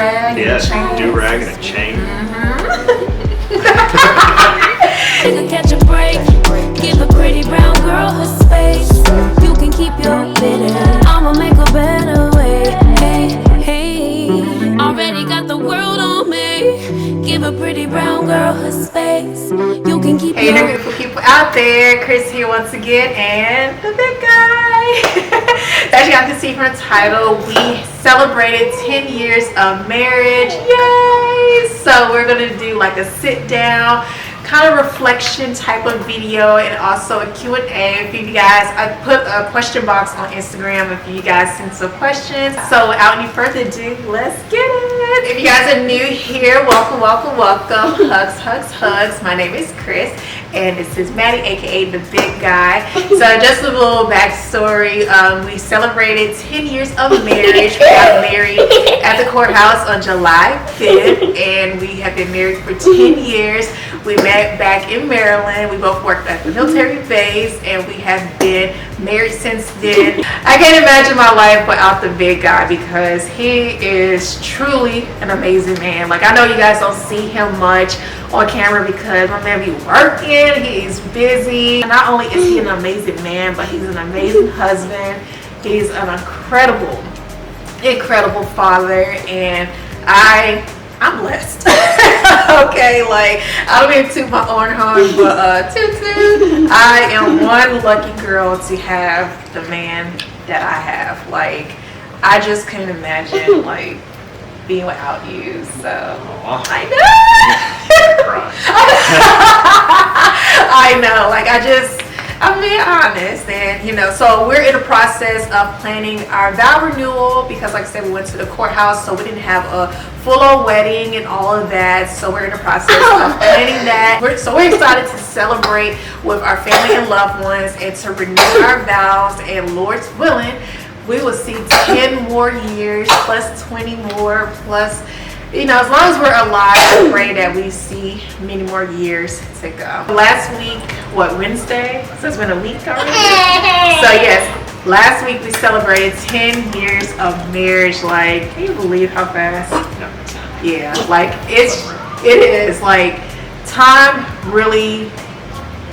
do-rag and a chain. Do-rag and a chain. Nigga, catch a break. Give a pretty brown girl her space. You can keep your bitter. I'ma make a better way. Hey, hey. Already got the world on me. Give a pretty brown girl her space. You can keep Hey there, beautiful people out there. Chris here once again, and the big guy. As you guys can see from the title, we celebrated 10 years of marriage. Yay! So we're gonna do like a sit down kind of reflection type of video, and also a Q&A for you guys. I put a question box on Instagram if you guys send some questions. So without any further ado, let's get it. If you guys are new here, welcome, welcome, welcome. Hugs, hugs, hugs. My name is Chris, and this is Maddie, aka the big guy. So just a little backstory. We celebrated 10 years of marriage. We got married at the courthouse on July 5th, and we have been married for 10 years. We met back in Maryland. We both worked at the military base, and we have been married since then. I can't imagine my life without the big guy, because he is truly an amazing man. Like, I know you guys don't see him much on camera because my man be working, he's busy. Not only is he an amazing man, but he's an amazing husband. He's an incredible father, and I'm blessed. Okay, like, I don't mean to toot my own horn, but toot toot. I am one lucky girl to have the man that I have. Like, I just couldn't imagine like being without you. So I know, like, I'm being honest, and you know, so we're in the process of planning our vow renewal, because like I said, we went to the courthouse, so we didn't have a full-on wedding and all of that. So we're in the process of planning that. We're excited to celebrate with our family and loved ones, and to renew our vows, and Lord's willing, we will see 10 more years plus 20 more plus, you know, as long as we're alive, I pray that we see many more years to go. Last week, Wednesday? So it's been a week already? So yes, last week we celebrated 10 years of marriage. Like, can you believe how fast? Yeah, like, it is. Like, time really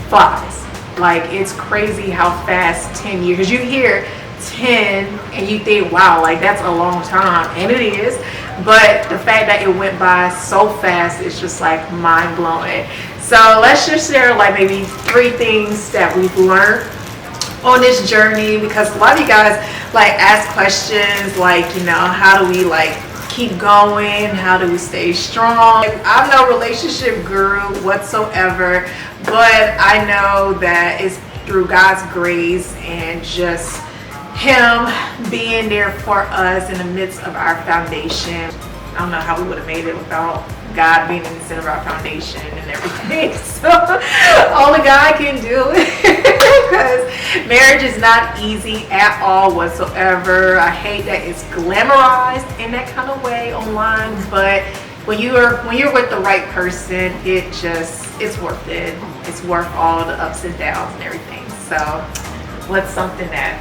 flies. Like, it's crazy how fast 10 years, because you hear 10 and you think, wow, like, that's a long time, and it is. But the fact that it went by so fast is just like mind-blowing. So let's just share like maybe 3 things that we've learned on this journey, because a lot of you guys like ask questions like, you know, how do we like keep going? How do we stay strong? I'm no relationship guru whatsoever, but I know that it's through God's grace and just Him being there for us in the midst of our foundation. I don't know how we would have made it without God being in the center of our foundation and everything. So only God can do it, because marriage is not easy at all whatsoever. I hate that it's glamorized in that kind of way online, but when you're with the right person, it's worth it. It's worth all the ups and downs and everything. So what's something that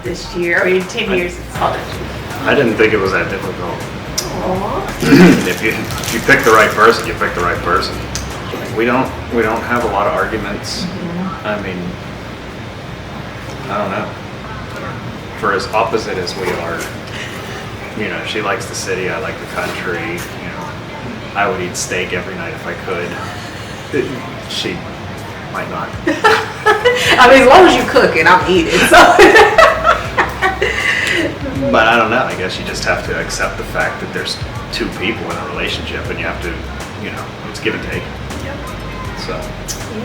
this year, or in 10 years, it's hard? I didn't think it was that difficult. If you pick the right person, you pick the right person. We don't have a lot of arguments. I mean, I don't know. For as opposite as we are, you know, she likes the city, I like the country. You know, I would eat steak every night if I could. She might not. I mean, as long as you cook it, I'm eating. So. But I don't know. I guess you just have to accept the fact that there's 2 people in a relationship, and you have to, you know, it's give and take. Yep. So.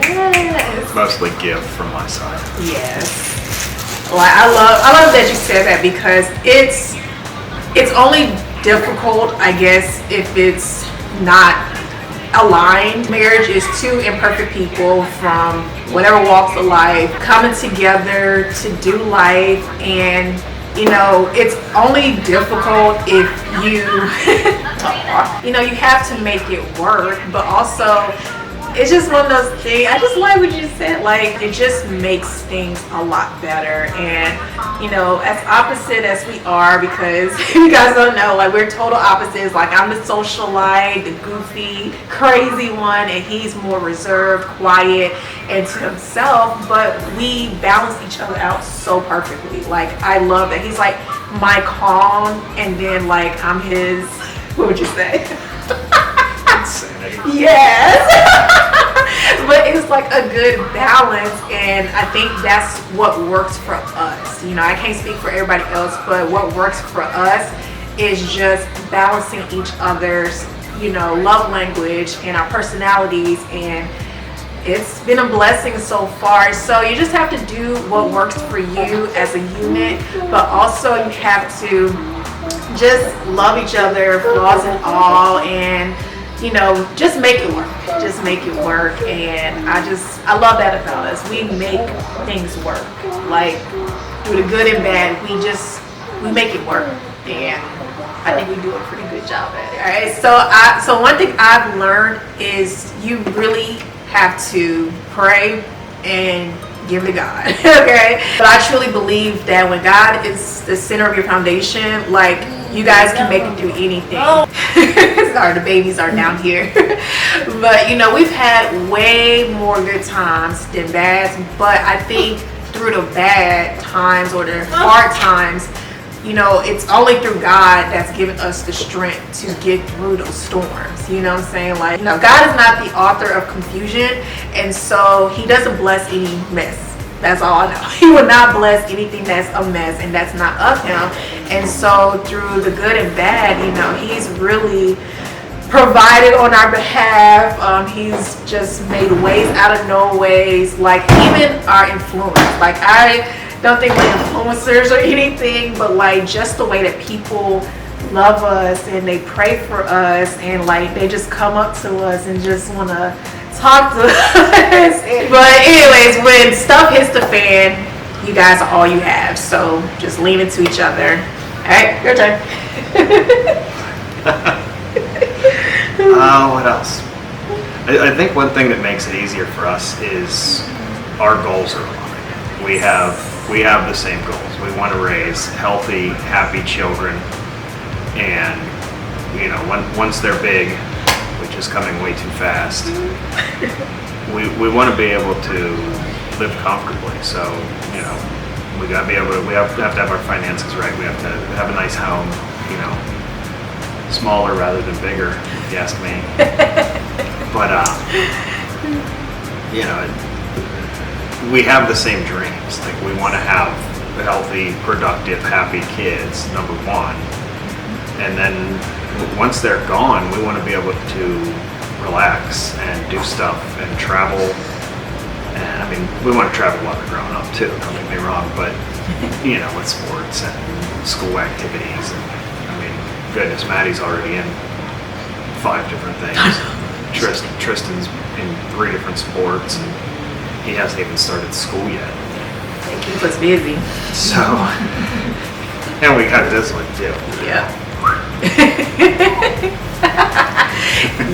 Yes. Mostly give from my side. Yes. Well, I love that you said that, because it's only difficult, I guess, if it's not aligned. Marriage is 2 imperfect people from whatever walks of life coming together to do life, and you know, it's only difficult if you you know, you have to make it work, but also it's just one of those things. I just like what you said. Like, it just makes things a lot better. And, you know, as opposite as we are, because you guys don't know, like, we're total opposites. Like, I'm the socialite, the goofy, crazy one, and he's more reserved, quiet, and to himself. But we balance each other out so perfectly. Like, I love that. He's like my calm, and then, like, I'm his, what would you say? Insanity. Yes. But it's like a good balance, and I think that's what works for us. You know, I can't speak for everybody else, but what works for us is just balancing each other's, you know, love language and our personalities, and it's been a blessing so far. So you just have to do what works for you as a unit, but also you have to just love each other, flaws and all, and, you know, just make it work. Just make it work. And I love that about us. We make things work. Like, through the good and bad, we make it work. And I think we do a pretty good job at it. All right. So one thing I've learned is you really have to pray and give to God. Okay. But I truly believe that when God is the center of your foundation, like, you guys can make it through anything. Sorry, the babies are down here. But, you know, we've had way more good times than bad. But I think through the bad times or the hard times, you know, it's only through God that's given us the strength to get through those storms. You know what I'm saying? Like, you know, God is not the author of confusion. And so he doesn't bless any mess. That's all I know. He will not bless anything that's a mess, and that's not of him. And so through the good and bad, you know, he's really provided on our behalf. He's just made ways out of no ways. Like, even our influence. Like, I don't think we're influencers or anything, but like just the way that people love us and they pray for us, and like they just come up to us and just want to talk to us. But anyways, when stuff hits the fan, you guys are all you have. So just lean into each other. All right, your turn. What else? I think one thing that makes it easier for us is our goals are aligned. We have the same goals. We want to raise healthy, happy children, and, you know, once they're big, which is coming way too fast, we want to be able to live comfortably. So, you know, we got to be able to, we have to have our finances right. We have to have a nice home, you know, smaller rather than bigger, if you ask me. But, you know, we have the same dreams. Like, we want to have healthy, productive, happy kids, number one. And then once they're gone, we want to be able to relax and do stuff and travel. And I mean, we want to travel while they're growing up too, don't get me wrong, but, you know, with sports and school activities. And I mean, goodness, Maddie's already in 5 different things. Tristan's in 3 different sports, and he hasn't even started school yet. They keep us busy. So, and we got this one too. Yeah.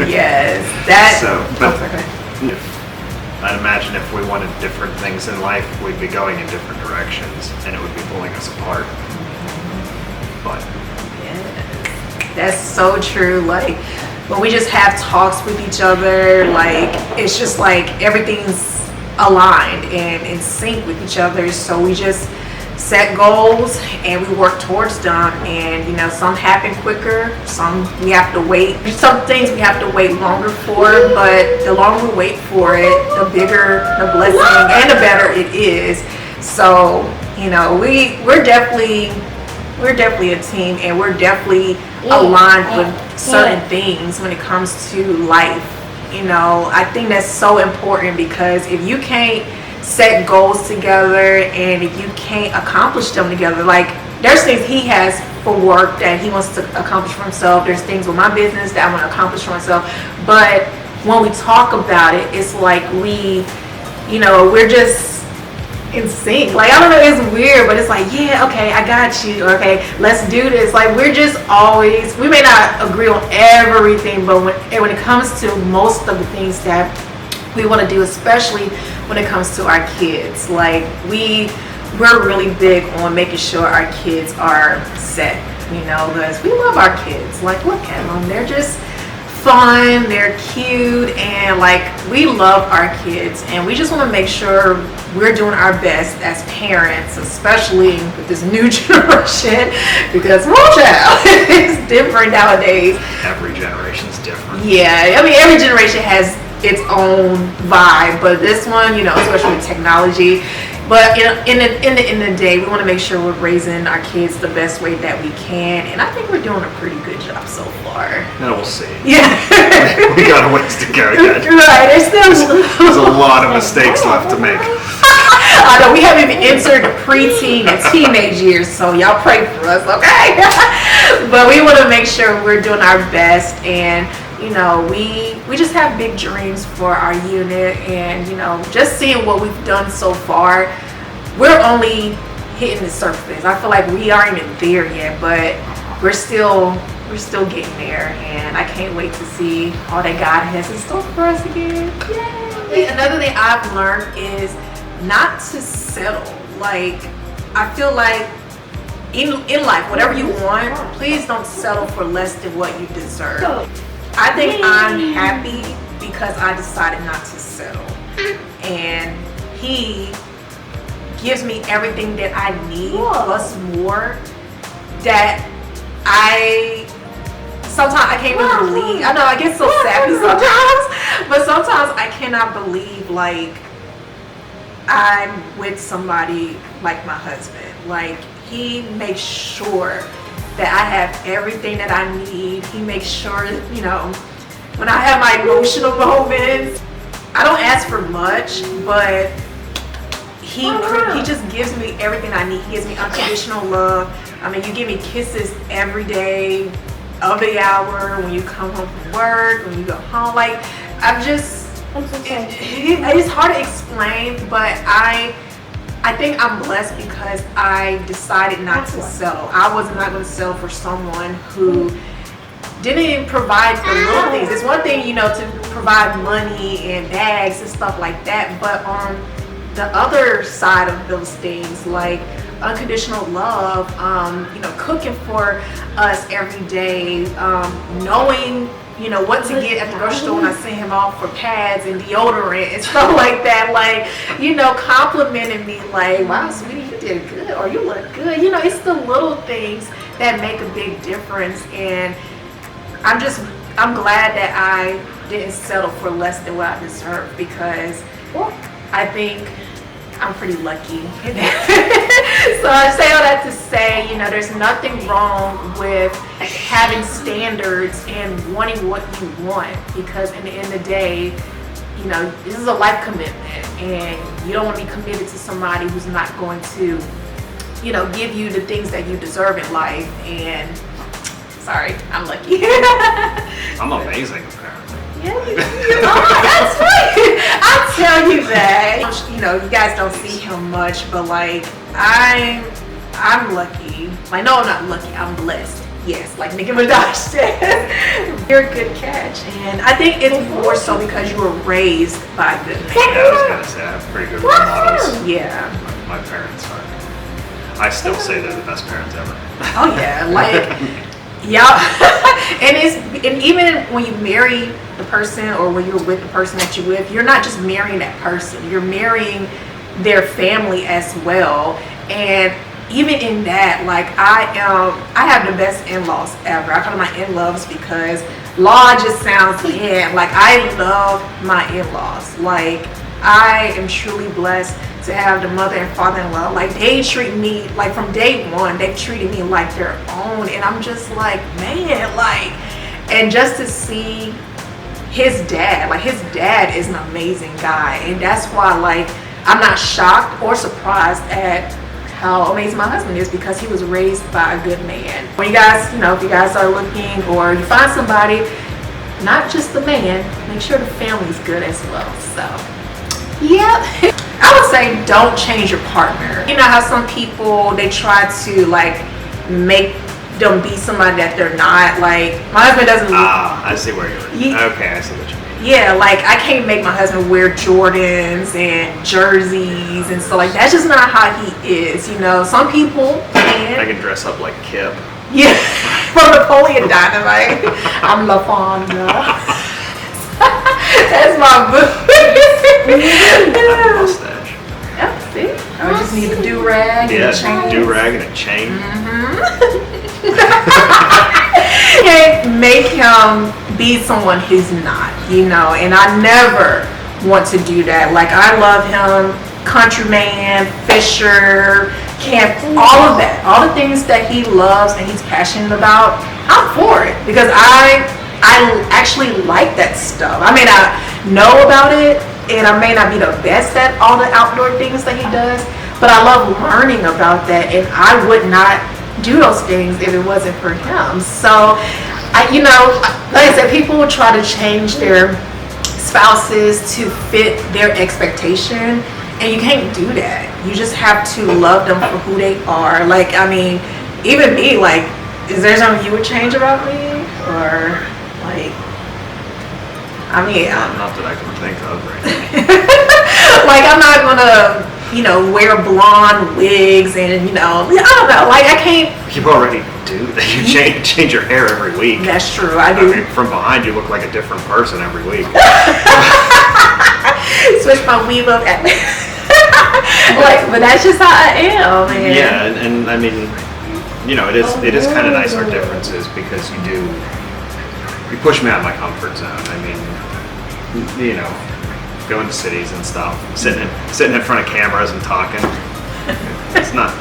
Yes, that. So, but okay. I'd imagine if we wanted different things in life, we'd be going in different directions, and it would be pulling us apart. But Yes, that's so true. Like, when we just have talks with each other, like, it's just like everything's aligned and in sync with each other. So we just set goals and we work towards them, and, you know, some happen quicker, some we have to wait, some things we have to wait longer for, but the longer we wait for it, the bigger the blessing and the better it is. So, you know, we're definitely a team, and we're definitely aligned with certain things when it comes to life. You know, I think that's so important, because if you can't set goals together and if you can't accomplish them together, like, there's things he has for work that he wants to accomplish for himself, there's things with my business that I want to accomplish for myself, but when we talk about it, it's like we're just in sync. Like, I don't know, it's weird, but it's like, yeah, okay, I got you, or okay, let's do this. Like, we're just always, we may not agree on everything, but when it comes to most of the things that we want to do, especially when it comes to our kids. Like we're really big on making sure our kids are set, you know, because we love our kids. Like, look at them, they're just fun, they're cute, and like we love our kids, and we just want to make sure we're doing our best as parents, especially with this new generation, because child, it's different nowadays. Every generation's different. Yeah, I mean every generation has its own vibe, but this one, you know, especially with technology. But in the end of the day, we want to make sure we're raising our kids the best way that we can, and I think we're doing a pretty good job so far. No, we'll see. Yeah. We got a ways to go yet. Right, There's a lot of mistakes left to make. I know, we haven't even entered the preteen and teenage years, so y'all pray for us, okay? But we want to make sure we're doing our best, and you know, we just have big dreams for our unit, and you know, just seeing what we've done so far, we're only hitting the surface. I feel like we aren't even there yet, but we're still getting there, and I can't wait to see all that God has in store for us again. Yay! Another thing I've learned is not to settle. Like, I feel like in life, whatever you want, please don't settle for less than what you deserve. I think I'm happy because I decided not to settle, and he gives me everything that I need plus more, that sometimes I can't even believe. I know I get so sappy sometimes, but sometimes I cannot believe like I'm with somebody like my husband. Like, he makes sure that I have everything that I need. He makes sure, you know, when I have my emotional moments, I don't ask for much, but he just gives me everything I need. He gives me unconditional love. I mean, you give me kisses every day of the hour, when you come home from work, when you go home. Like, it's hard to explain, but I think I'm blessed because I decided not to settle. I was not going to settle for someone who didn't even provide the little things. It's one thing, you know, to provide money and bags and stuff like that, but on the other side of those things, like unconditional love, you know, cooking for us every day, knowing, you know, what to get at the grocery store when I send him off for pads and deodorant and stuff like that. Like, you know, complimenting me like, wow, sweetie, you did good, or you look good. You know, it's the little things that make a big difference. And I'm glad that I didn't settle for less than what I deserve, because I think I'm pretty lucky. So I say all that to say, you know, there's nothing wrong with having standards and wanting what you want, because in the end of the day, you know, this is a life commitment, and you don't want to be committed to somebody who's not going to, you know, give you the things that you deserve in life. And sorry, I'm lucky. I'm amazing, apparently. Yeah, you are. That's right. I tell you that. You know, you guys don't see him much, but like I'm lucky. Like, no, I'm not lucky. I'm blessed. Yes, like Nicki Minaj said. You're a good catch, and I think it's more so because you were raised by good men. Yeah, I was gonna say I have pretty good role models. Yeah. My parents are. I still say they're the best parents ever. Oh yeah, like yeah. and even when you marry the person, or when you're with the person that you're with, you're not just marrying that person. You're marrying their family as well. And even in that, like I have the best in-laws ever. I call them my in-loves because law just sounds bad. Like, I love my in-laws. Like, I am truly blessed to have the mother and father-in-law. Like, they treat me, like from day one, they treated me like their own. And I'm just like, man, like, and just to see his dad, like his dad is an amazing guy. And that's why, like, I'm not shocked or surprised at how amazing my husband is, because he was raised by a good man. When you guys, you know, if you guys are looking, or you find somebody, not just the man, make sure the family's good as well. So, yeah. I would say don't change your partner. You know how some people, they try to like make them be somebody that they're not. Like, my husband doesn't. I see where you're. Okay, I see what you mean. Yeah, like I can't make my husband wear Jordans and jerseys and stuff like that. That's just not how he is, you know. Some people can. I can dress up like Kip. Yeah, from Napoleon Dynamite. I'm La Fonda. That's my boo. Mustache. Yeah, see? I just need a do-rag and a chain. Do-rag and a chain. Can't make him be someone he's not, you know, and I never want to do that. Like, I love him, countryman, fisher, camp, all of that, all the things that he loves and he's passionate about. I'm for it because I actually like that stuff. I may not know about it and I may not be the best at all the outdoor things that he does, but I love learning about that, and I would not do those things if it wasn't for him. So, you know, like I said, people will try to change their spouses to fit their expectation, and you can't do that. You just have to love them for who they are. Like, I mean, even me, like, is there something you would change about me? Or, like, I mean, not that I can think of right now. like, I'm not gonna, you know, wear blonde wigs and, you know, I don't know, like, I can't. You already do that. You change your hair every week. That's true, I do. I mean, from behind you look like a different person every week. Switch my weave up at like, but that's just how I am, man. Yeah, and I mean, you know, it is kind of nice our differences because you push me out of my comfort zone. I mean, you know, going to cities and stuff, sitting in front of cameras and talking. It's not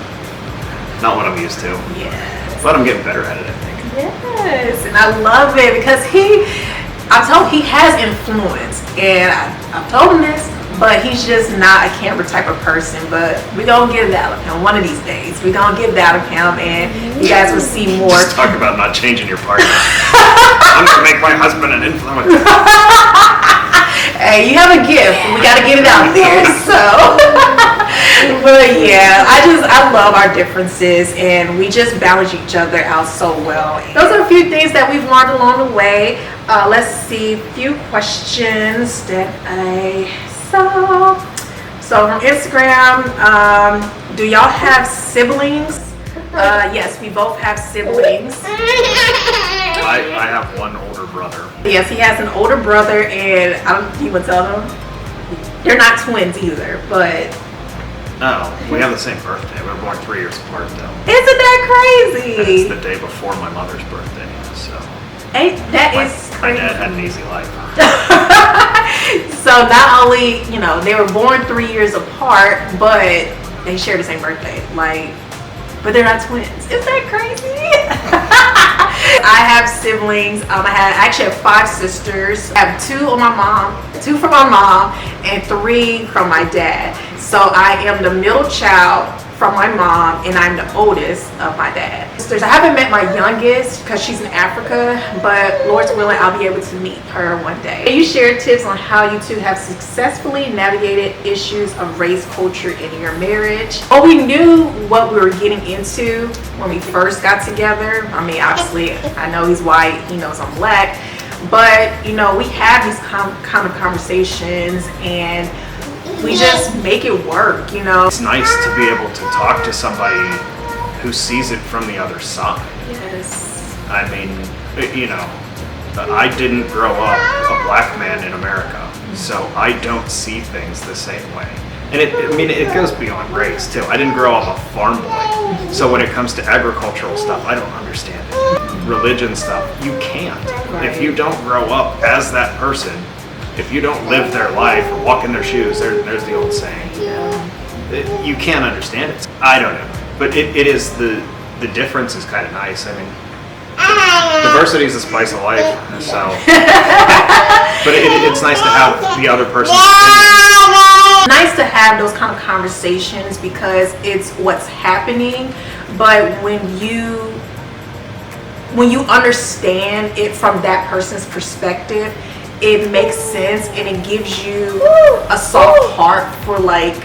what I'm used to. Yes. But I'm getting better at it, I think. Yes, and I love it because I'm told he has influence, and I've told him this, but he's just not a camera type of person. But we're gonna get it out of him one of these days. We're gonna get it out of him, and you guys will see more. Just talk about not changing your partner. I'm gonna make my husband an influence. Hey, you have a gift. We got to get it out there. So, but yeah, I love our differences, and we just balance each other out so well. Those are a few things that we've learned along the way. Let's see, a few questions that I saw. So from Instagram, do y'all have siblings? Yes, we both have siblings. I have one older brother. Yes, he has an older brother, and you would tell them they're not twins either, but Oh, we have the same birthday. We were born 3 years apart, though. Isn't that And crazy? it's the day before my mother's birthday, so That my, is my crazy. dad had an easy life. So not only, you know, they were born 3 years apart, but they share the same birthday. Like, but they're not twins. Isn't that crazy? I have siblings. I actually have 5 sisters. I have 2 on my mom, 2 from my mom, and 3 from my dad. So I am the middle child from my mom, and I'm the oldest of my dad. Sisters, I haven't met my youngest because she's in Africa, but Lord's willing, I'll be able to meet her one day. Can you share tips on how you two have successfully navigated issues of race culture in your marriage? Oh, we knew what we were getting into when we first got together. I mean, obviously, I know he's white, he knows I'm black, but you know, we have these kind of conversations, and we just make it work, you know. It's nice to be able to talk to somebody who sees it from the other side. Yes. I mean, you know, I didn't grow up a black man in America, so I don't see things the same way. And it goes beyond race too. I didn't grow up a farm boy, so when it comes to agricultural stuff, I don't understand it. Religion stuff, you can't. If you don't grow up as that person, if you don't live their life or walk in their shoes, there's the old saying. Yeah. You can't understand it. I don't know, but it is the difference is kind of nice. I mean, diversity is the spice of life. So, but it's nice to have the other person's opinion. Nice to have those kind of conversations because it's what's happening. But when you understand it from that person's perspective, it makes sense, and it gives you a soft heart for like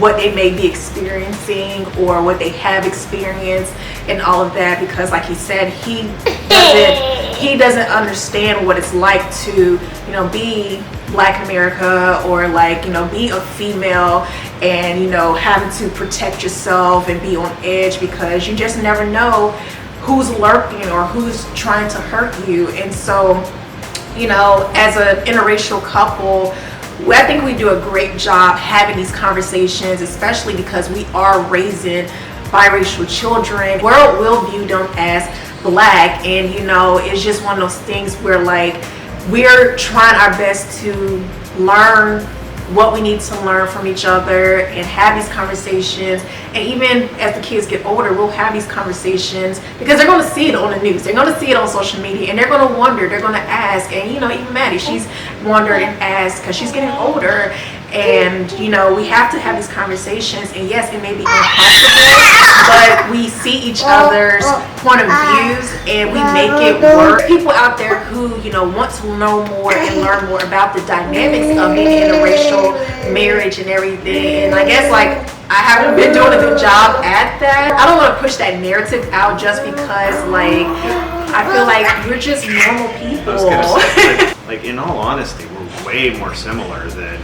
what they may be experiencing or what they have experienced and all of that, because like he said, he doesn't understand what it's like to, you know, be Black in America, or like, you know, be a female and, you know, having to protect yourself and be on edge, because you just never know who's lurking or who's trying to hurt you. And so, you know, as an interracial couple, I think we do a great job having these conversations, especially because we are raising biracial children. The world will view them as Black, and you know, it's just one of those things where like we're trying our best to learn what we need to learn from each other and have these conversations. And even as the kids get older, we'll have these conversations because they're going to see it on the news, they're going to see it on social media, and they're going to wonder, they're going to ask. And you know, even Maddie, she's wondered and asked because she's getting older. And you know, we have to have these conversations, and yes, it may be uncomfortable, but we see each other's point of views and we make it work. People out there who, you know, want to know more and learn more about the dynamics of being interracial marriage and everything. And I guess like I haven't been doing a good job at that. I don't want to push that narrative out just because like I feel like we're just normal people. I was gonna say, like in all honesty, we're way more similar than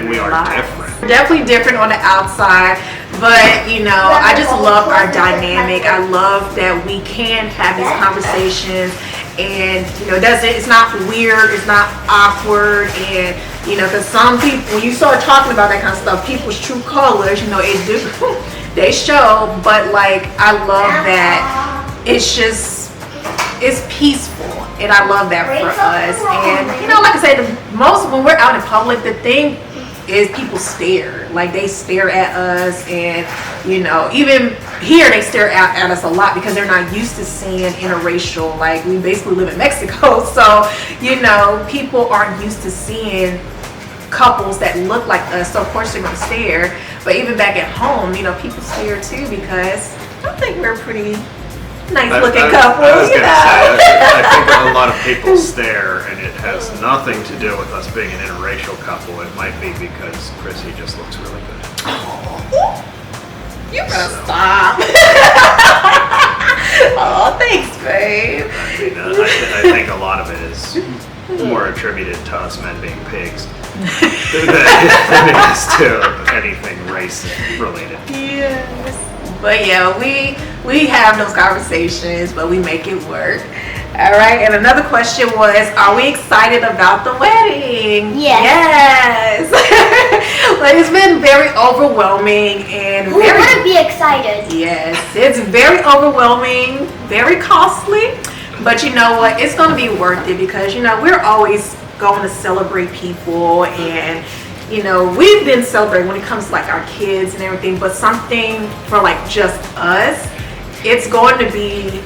we are different. Definitely different on the outside, but you know, I just love our dynamic. I love that we can have these conversations, and you know, it's not weird, it's not awkward. And you know, because some people, when you start talking about that kind of stuff, people's true colors, you know, they show. But like, I love that it's peaceful, and I love that for us. And you know, like I said, most when we're out in public, the thing is people stare, like they stare at us. And you know, even here they stare at us a lot because they're not used to seeing interracial. Like we basically live in Mexico, so you know, people aren't used to seeing couples that look like us, so of course they're gonna stare. But even back at home, you know, people stare too, because I think we're pretty nice looking couple. I was going to say, I think a lot of people stare, and it has nothing to do with us being an interracial couple. It might be because Chrissy just looks really good. You better stop. Oh, thanks, babe. I mean, I think a lot of it is more attributed to us men being pigs than it is to anything race related. Yes. But yeah, we have those conversations, but we make it work. All right, and another question was, are we excited about the wedding? Yes. Like, it's been very overwhelming and Who wouldn't be excited? Yes, it's very overwhelming, very costly, but you know what? It's going to be worth it, because you know, we're always going to celebrate people, and you know, we've been celebrating when it comes to like our kids and everything, but something for like just us, it's going to be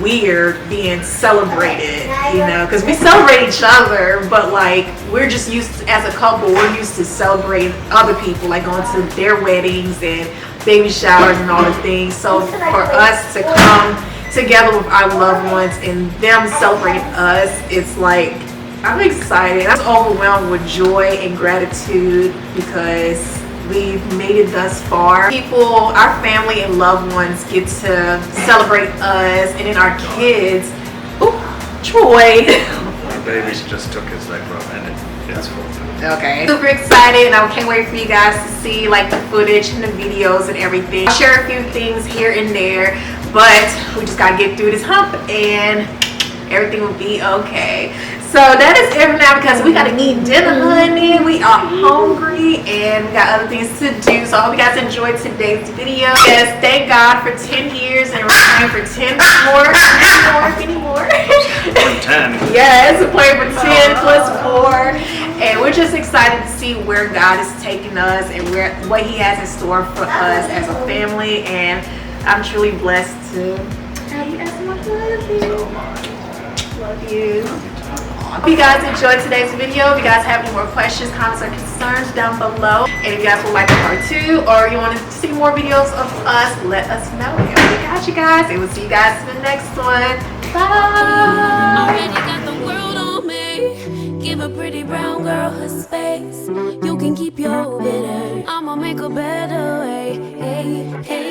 weird being celebrated, you know, because we celebrate each other, but like we're just used to, as a couple, we're used to celebrating other people, like going to their weddings and baby showers and all the things. So for us to come together with our loved ones and them celebrating us, it's like, I'm excited. I'm overwhelmed with joy and gratitude because we've made it thus far. People, our family and loved ones get to celebrate us, and then our kids. Ooh, Troy. My baby's just took his leg rub, and it's full. Okay. Super excited, and I can't wait for you guys to see like the footage and the videos and everything. I'll share a few things here and there, but we just gotta get through this hump and everything will be okay. So that is it for now, because we gotta eat dinner, honey. We are hungry and we got other things to do. So I hope you guys enjoyed today's video. Yes, thank God for 10 years, and we're praying for 10 more, many more. 10. Yes, we're praying for 10 plus 4. And we're just excited to see where God is taking us and what He has in store for us as a family. And I'm truly blessed to have you as my husband. Love you. Hope you guys enjoyed today's video. If you guys have any more questions, comments, or concerns, down below. And if you guys would like a part 2, or you want to see more videos of us, let us know. And we got you guys. And we'll see you guys in the next one. Bye. Already got the world on me. Give a pretty brown girl her space. You can keep your bitter. I'ma make a better way. Hey, hey.